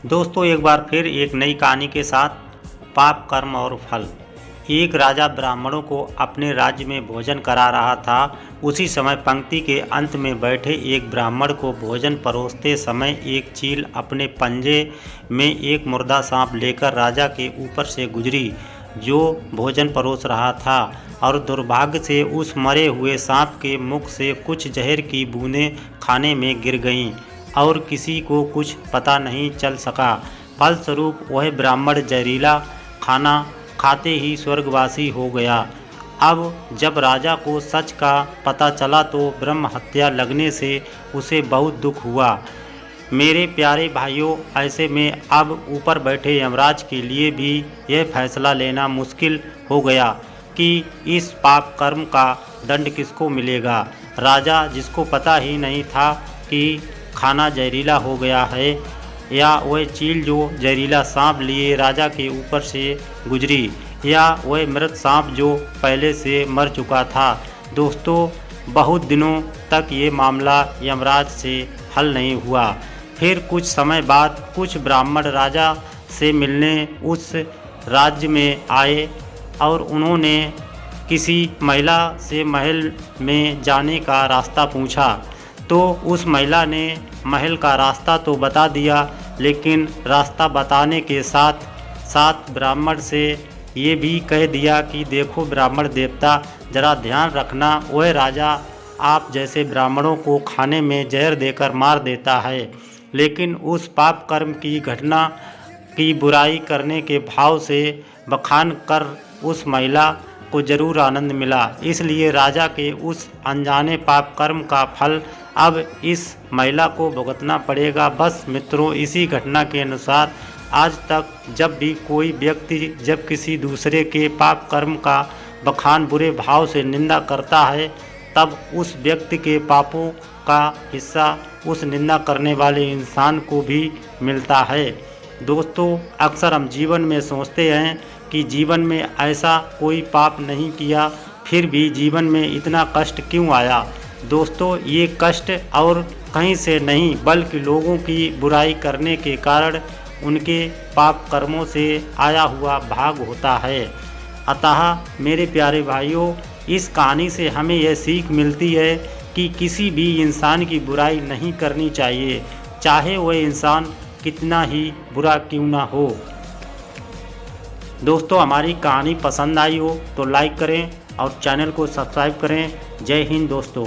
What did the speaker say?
दोस्तों एक बार फिर एक नई कहानी के साथ पाप कर्म और फल। एक राजा ब्राह्मणों को अपने राज्य में भोजन करा रहा था। उसी समय पंक्ति के अंत में बैठे एक ब्राह्मण को भोजन परोसते समय एक चील अपने पंजे में एक मुर्दा सांप लेकर राजा के ऊपर से गुजरी जो भोजन परोस रहा था, और दुर्भाग्य से उस मरे हुए सांप के मुख से कुछ जहर की बूंदें खाने में गिर गईं और किसी को कुछ पता नहीं चल सका। फलस्वरूप वह ब्राह्मण जहरीला खाना खाते ही स्वर्गवासी हो गया। अब जब राजा को सच का पता चला तो ब्रह्म हत्या लगने से उसे बहुत दुख हुआ। मेरे प्यारे भाइयों, ऐसे में अब ऊपर बैठे यमराज के लिए भी यह फैसला लेना मुश्किल हो गया कि इस पाप कर्म का दंड किसको मिलेगा। राजा, जिसको पता ही नहीं था कि खाना जहरीला हो गया है, या वह चील जो जहरीला सांप लिए राजा के ऊपर से गुजरी, या वह मृत सांप जो पहले से मर चुका था। दोस्तों, बहुत दिनों तक ये मामला यमराज से हल नहीं हुआ। फिर कुछ समय बाद कुछ ब्राह्मण राजा से मिलने उस राज्य में आए और उन्होंने किसी महिला से महल में जाने का रास्ता पूछा। तो उस महिला ने महल का रास्ता तो बता दिया, लेकिन रास्ता बताने के साथ साथ ब्राह्मण से ये भी कह दिया कि देखो ब्राह्मण देवता, ज़रा ध्यान रखना, वह राजा आप जैसे ब्राह्मणों को खाने में जहर देकर मार देता है। लेकिन उस पाप कर्म की घटना की बुराई करने के भाव से बखान कर उस महिला को जरूर आनंद मिला। इसलिए राजा के उस अनजाने पाप कर्म का फल अब इस महिला को भुगतना पड़ेगा। बस मित्रों, इसी घटना के अनुसार आज तक जब भी कोई व्यक्ति जब किसी दूसरे के पाप कर्म का बखान बुरे भाव से निंदा करता है, तब उस व्यक्ति के पापों का हिस्सा उस निंदा करने वाले इंसान को भी मिलता है। दोस्तों, अक्सर हम जीवन में सोचते हैं कि जीवन में ऐसा कोई पाप नहीं किया, फिर भी जीवन में इतना कष्ट क्यों आया। दोस्तों, ये कष्ट और कहीं से नहीं बल्कि लोगों की बुराई करने के कारण उनके पाप कर्मों से आया हुआ भाग होता है। अतः मेरे प्यारे भाइयों, इस कहानी से हमें यह सीख मिलती है कि किसी भी इंसान की बुराई नहीं करनी चाहिए, चाहे वह इंसान कितना ही बुरा क्यों ना हो। दोस्तों, हमारी कहानी पसंद आई हो तो लाइक करें और चैनल को सब्सक्राइब करें। जय हिंद दोस्तों।